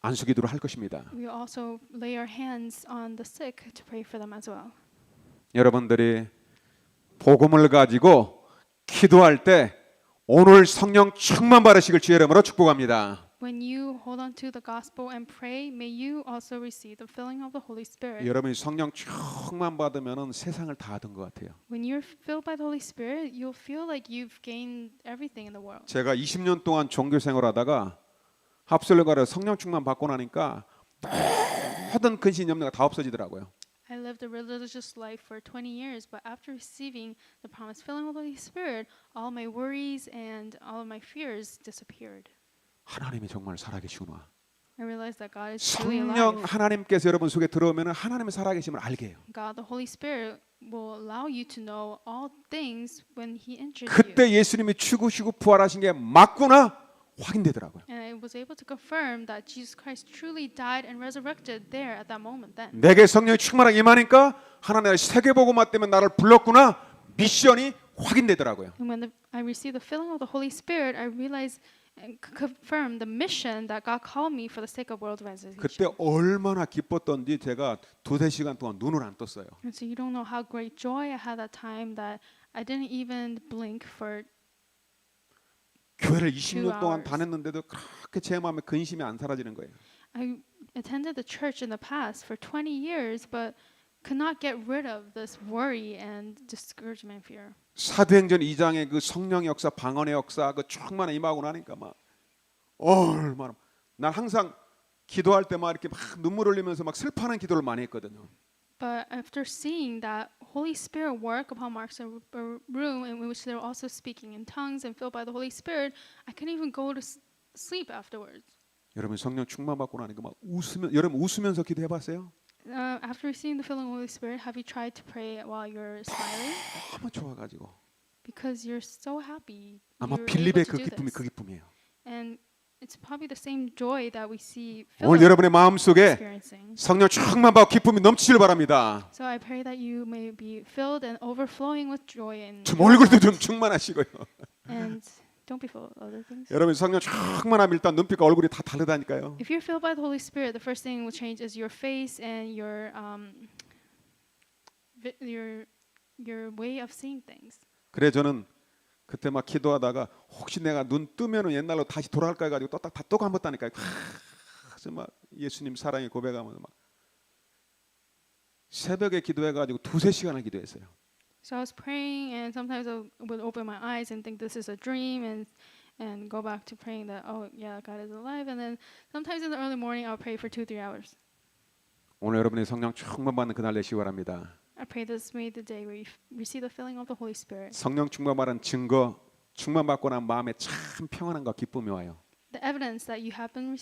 안수기도를 할 것입니다. We will also lay our hands on the sick to pray for them as well. 여러분들이 복음을 가지고 기도할 때 오늘 성령 충만 받으시길 주의 이름으로 축복합니다. When you hold on to the gospel and pray, may you also receive the filling of the Holy Spirit. 여러분이 성령 충만 받으면은 세상을 다 얻은 것 같아요. When you're filled by the Holy Spirit, you'll feel like you've gained everything in the world. 제가 20년 동안 종교 생활하다가 합설가를 성령 충만 받고 나니까 모든 근심 염려가 다 없어지더라고요. I lived a religious life for 20 years, but after receiving the promised filling of the Holy Spirit, all my worries and all of my fears disappeared. 하나님이 정말 살아계시구나. I realized that God is truly 성령 alive. 하나님께서 여러분 속에 들어오면 하나님의 살아계심을 알게 해요. God, the Holy Spirit, will allow you to know all things when He enters you. 그때 예수님이 죽으시고 부활하신 게 맞구나 확인되더라고요. And I was able to confirm that Jesus Christ truly died and resurrected there at that moment then. 내게 성령이 충만하게 임하니까 하나님의 세계복음화 때문에 나를 불렀구나 미션이 확인되더라고요. And when I received the filling of the Holy Spirit, I realized and confirmed the mission that God called me for the sake of world evangelization. 그때 얼마나 기뻤던지 제가 2-3시간 동안 눈을 안 떴어요. And so you don't know how great joy I had that time that I didn't even blink for 교회를 20년 2 동안 hours. 다녔는데도 그렇게 제 마음에 근심이 안 사라지는 거예요. I attended the church in the past for 20 years, but could not get rid of this worry and discouragement, fear. 사도행전 2장의 그 성령의 역사, 방언의 역사, 그 충만에 임하고 나니까 막 얼마나 난 항상 기도할 때 막 이렇게 막 눈물 흘리면서 막 슬퍼하는 기도를 많이 했거든요. But after seeing that Holy Spirit work upon Mark's room in which they were also speaking in tongues and filled by the Holy Spirit, I couldn't even go to sleep afterwards. 여러분 성령 충만 받고 나니까 막 웃으면 여러분 웃으면서 기도해 봤어요? After receiving the filling of the Holy Spirit, have you tried to pray while you're smiling? 너무 좋아 가지고 Because you're so happy. 아마 You're 빌립의 able 그 to do 기쁨이 this. 그 기쁨이에요. And it's probably the same joy that we see 오늘 Philip 여러분의 마음속에 experiencing. 성령 충만 받고 기쁨이 넘치길 바랍니다. So I pray that you may be filled and overflowing with joy in 좀 your 얼굴도 좀 hearts. 충만하시고요. And don't be full of other things. 여러분 성령 충만하면 일단 눈빛과 얼굴이 다 다르다니까요. If you're filled by the Holy Spirit, the first thing will change is your face and your way of seeing things. 그래 저는 그때 막 기도하다가 혹시 내가 눈 뜨면은 옛날로 다시 돌아갈까 해가지고 또 감았다니까요. 그래서 막 예수님 사랑의 고백하면서 막 새벽에 기도해가지고 2-3시간을 기도했어요. So I was praying, and sometimes I would open my eyes and think this is a dream, and go back to praying that, oh yeah, God is alive. And then sometimes in the early morning, I'll pray for 2-3 hours. 오늘 여러분의 성령 충만 받는 그날 되시기 바랍니다. I pray this may be the day where you receive the filling of the Holy Spirit. 성령 충만받은 증거, 충만받고 난 마음에 참 평안함과 기쁨이 와요. The evidence that you have been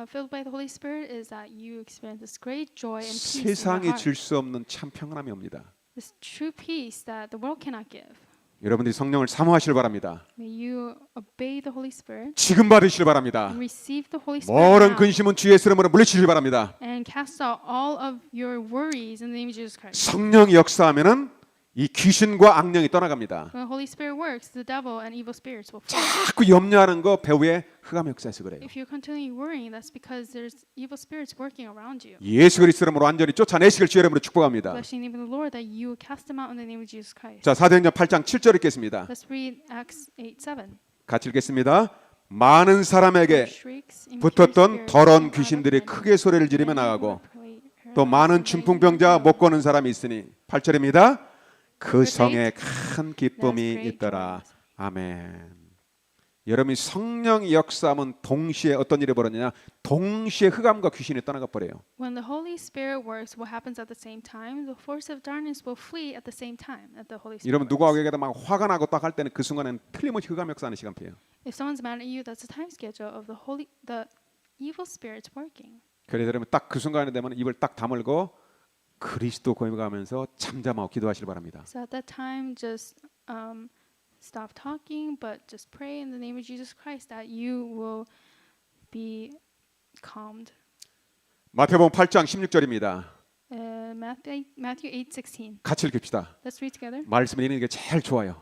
filled by the Holy Spirit is that you experience this great joy and peace in your 세상이 heart. 줄 수 없는 참 평안함이 옵니다. This true peace that the world cannot give. 여러분들이 성령을 사모하시길 바랍니다. May you obey the Holy Spirit 지금 받으시길 바랍니다. and receive the Holy Spirit 모든 now, 근심은 주의 이름으로 물리치시길 바랍니다. and cast out all of your worries in the name of Jesus Christ. 성령이 역사하면은 이 귀신과 악령이 떠나갑니다. When the Holy Spirit works, the devil and evil spirits will flee. 자꾸 염려하는 거 배후에 흑암 역사에서 그래요. If you're continually worrying, that's because there's evil spirits working around you. 예수 그리스도 이름으로 완전히 쫓아내시길 주의 이름으로 축복합니다. Blessing the name of the Lord that you cast them out in the name of Jesus Christ. 자, 사도행전 8장 7절 읽겠습니다. Let's read Acts 8:7. 같이 읽겠습니다. 많은 사람에게 붙었던 더러운 귀신들이 크게 소리를 지르며 나가고 또 많은 중풍병자 못 거는 사람이 있으니 8절입니다. 그 성에 큰 기쁨이 있더라. 아멘. 여러분이 성령이 역사하면 동시에 어떤 일이 벌어지냐? 동시에 흑암과 귀신이 떠나가 버려요. When the Holy Spirit works, what happens at the same time? The force of darkness will flee at the same time that the Holy Spirit. 여러분 works. 누구에게다 막 화가 나고 딱 할 때는 그 순간에는 틀림없이 흑암 역사하는 시간표예요. If someone's mad at you, that's the time schedule of the evil spirits working. 그래서 여러분 딱 그 순간에 되면 입을 딱 다물고 그리스도 고백하면서 잠잠하고 기도하시길 바랍니다. So at that time, just stop talking, but just pray in the name of Jesus Christ that you will be calmed. 마태복음 8장 16절입니다. Matthew 8:16. 같이 읽읍시다. Let's read together. 말씀 읽는 게 제일 좋아요.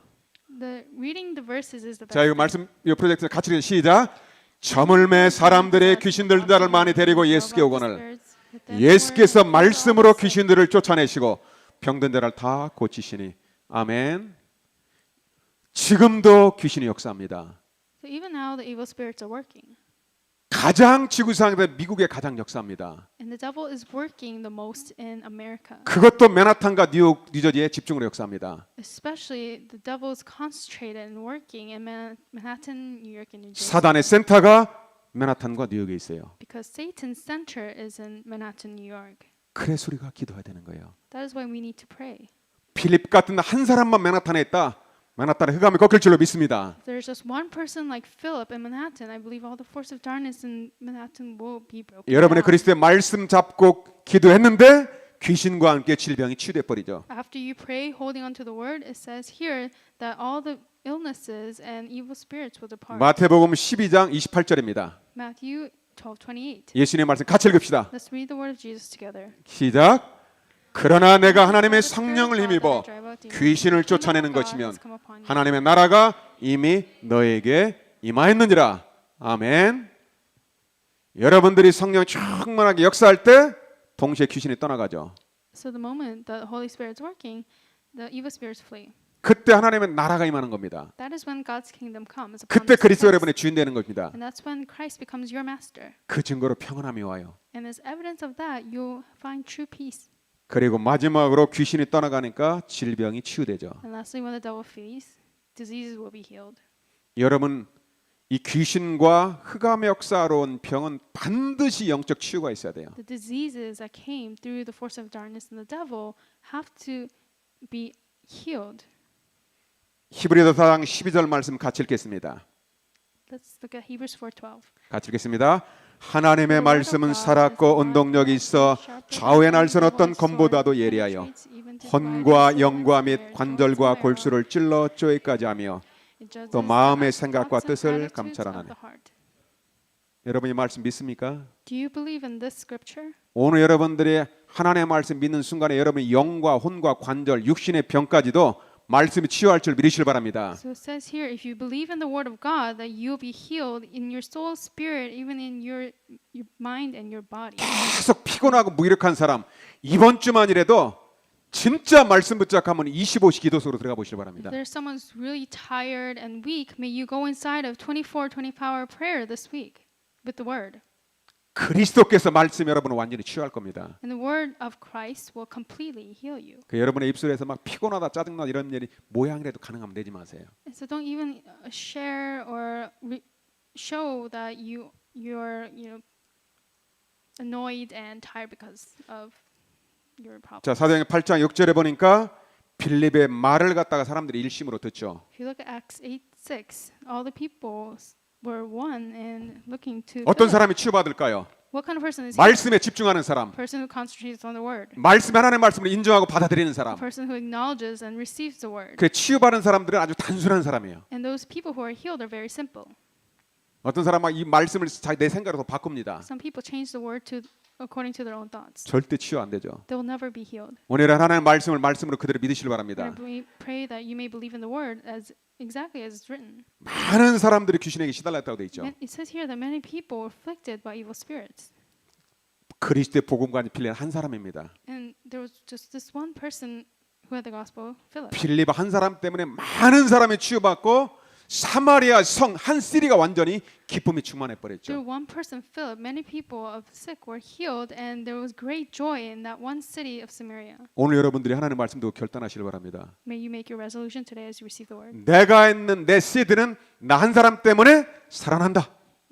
Reading the verses is the best. 자, 이 말씀 이 프로젝트 같이 읽는 시작. 저물매 사람들의 귀신들 자를 많이 데리고 예수께 오거늘 예수께서 말씀으로 귀신들을 쫓아내시고 병든 자를 다 고치시니 아멘. 지금도 귀신이 역사합니다. So even now the evil spirits are working. 가장 지구상에서 미국의 가장 역사합니다. And the devil is working the most in America. 그것도 맨하탄과 뉴저지에 집중으로 역사합니다. Especially the devil is concentrated and working in Manhattan, New York, and New Jersey. 사단의 센터가 맨하탄과 뉴욕에 있어요. Because Satan's center is in Manhattan, New York. 그래서 우리가 기도해야 되는 거예요. That is why we need to pray. 필립 같은 한 사람만 맨하탄에 있다. 맨하탄의 흑암이 꺾일 줄로 믿습니다. If there's just one person like Philip in Manhattan, I believe all the force of darkness in Manhattan will be broken. 여러분의 down. 그리스도의 말씀 잡고 기도했는데 귀신과 함께 질병이 치유돼 버리죠. After you pray, holding on to the word, it says here that all the illnesses and evil spirits will depart. 마태복음 12장 28절입니다. Matthew 12:28. 예수님의 말씀 같이 읽읍시다. Let's read the word of Jesus together. 시작. 그러나 내가 하나님의 성령을 힘입어 귀신을 쫓아내는 것이면 하나님의 나라가 이미 너에게 임하였느니라. 아멘. 여러분들이 성령 충만하게 역사할 때 동시에 귀신이 떠나가죠. So the moment the Holy Spirit is working, the evil spirits flee. 그때 하나님의 나라가 임하는 겁니다. That is when God's kingdom comes. upon 그때 this 그리스도 place. 여러분의 주인 되는 겁니다. And that's when Christ becomes your master. 그 증거로 평안함이 와요. And as evidence of that, you'll find true peace. 그리고 마지막으로 귀신이 떠나가니까 질병이 치유되죠. And lastly, when the devil flees, diseases will be healed. 여러분 이 귀신과 흑암의 역사로 온 병은 반드시 영적 치유가 있어야 돼요. The diseases that came through the force of darkness and the devil have to be healed. 히브리서 4장 12절 말씀 같이 읽겠습니다. Let's look at Hebrews 4:12. 같이 읽겠습니다. 하나님의 말씀은 살았고 운동력이 있어 좌우의 날선 어떤 검보다도 예리하여 혼과 영과 및 관절과 골수를 찔러 쪼이까지 하며 또 마음의 생각과 뜻을 감찰하나니. 여러분 이 말씀 믿습니까? Do you believe in this scripture? 오늘 여러분들이 하나님의 말씀 믿는 순간에 여러분의 영과 혼과 관절, 육신의 병까지도 말씀이 치유할 줄 믿으시길 바랍니다. So it says here, if you believe in the word of God, that you'll be healed in your soul, spirit, even in your mind and your body. 계속 피곤하고 무기력한 사람 이번 주만이라도 진짜 말씀 붙잡하면 25시 기도소로 들어가 보시길 바랍니다. If there's someone who's really tired and weak, may you go inside of 24-hour prayer this week with the word. 그리스도께서 말씀 여러분을 완전히 치유할 겁니다. And the word of Christ will completely heal you. 그 여러분의 입술에서 막 피곤하다 짜증나 이런 일이 모양이라도 가능하면 내지 마세요. And so don't even share or show that you're annoyed and tired because of your problem. 자, 사도행전 8장 6절에 보니까 빌립의 말을 갖다가 사람들이 일심으로 듣죠. If you look at Acts 8:6, all the people were one and looking to 어떤 Philip. 사람이 치유받을까요? What kind of person is he? 말씀에 집중하는 사람, Person who concentrates on the word. 말씀 하나님의 말씀을 인정하고 받아들이는 A 사람. person who acknowledges and receives the word. 그 치유받은 사람들은 아주 단순한 사람이에요. And those people who are healed are very simple. 어떤 사람은 이 말씀을 내 생각으로 바꿉니다. Some people change the word according to their own thoughts. 절대 치유 안 되죠. They will never be healed. 오늘 하나님의 말씀을 말씀으로 그대로 믿으시길 바랍니다. And we pray that you may believe in the word as exactly as it's written. 많은 사람들이 귀신에게 시달렸다고 돼 있죠. It says here that many people were afflicted by evil spirits. 그리스도의 복음관이 필린 한 사람입니다. And there was just this one person who had the gospel, Philip. 빌립 한 사람 때문에 많은 사람이 치유받고 사마리아 성 한 시리가 완전히 기쁨이 충만해 버렸죠. Through one person, Philip, many people of sick were healed, and there was great joy in that one city of Samaria. 오늘 여러분들이 하나님의 말씀 듣고 결단하시길 바랍니다. May you make your resolution today as you receive the word. 내가 있는 내 시드는 나 한 사람 때문에 살아난다.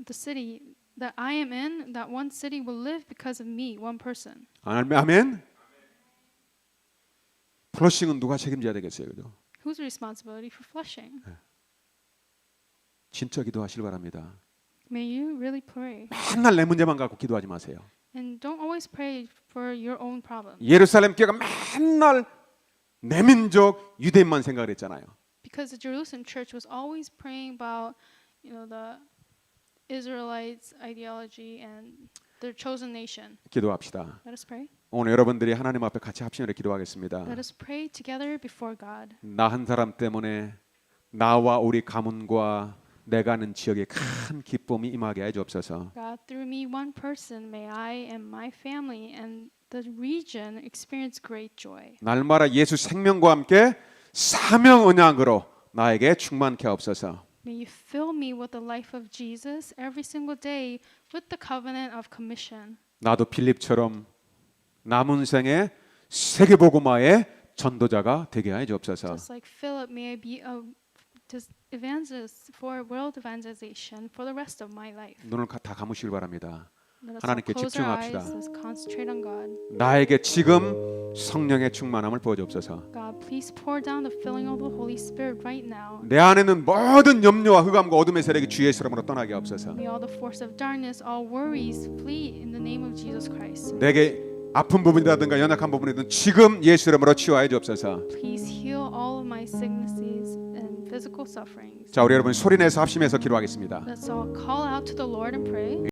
The city that I am in, that one city will live because of me, one person. 아멘. 플러싱은 누가 책임져야 되겠어요, 그죠? Whose responsibility for flushing? 진짜 기도하시길 바랍니다. May you really pray. 맨날 내 문제만 갖고 기도하지 마세요. And don't always pray for your own problem. 예루살렘 교회가 맨날 내 민족 유대인만 생각을 했잖아요. Because the Jerusalem church was always praying about, the Israelites' ideology and their chosen nation. 기도합시다. Let us pray. 오늘 여러분들이 하나님 앞에 같이 합심으로 기도하겠습니다. Let us pray together before God. 나 한 사람 때문에 나와 우리 가문과 내가 아는 지역에 큰 기쁨이 임하게 해 주옵소서. God, through me, one person, may I and my family and the region experience great joy. 날마다 예수 생명과 함께 사명 언약으로 나에게 충만케 하옵소서. May you fill me with the life of Jesus every single day with the covenant of commission. 나도 빌립처럼 남은 생에 세계 복음화의 전도자가 되게 해 주옵소서. Just like Philip, may I be a evangelist for world evangelization for the rest of my life. 눈을 다 감으시길 바랍니다. Let us all 하나님께 close our eyes. 집중합시다. Let's concentrate on God. 나에게 지금 성령의 충만함을 부어 주옵소서. God, please pour down the filling of the Holy Spirit right now. 내 안에 있는 모든 염려와 흑암과 어둠의 세력이 주의 이름으로 떠나게 하옵소서. May all the force of darkness, all worries flee in the name of Jesus Christ. 내게 아픈 부분이라든가 연약한 부분이든 지금 예수 이름으로 치유하여 주옵소서. Please heal all of my sicknesses and physical sufferings. 자, 우리 여러분 소리내서 합심해서 기도하겠습니다. Let's all call out to the Lord and pray.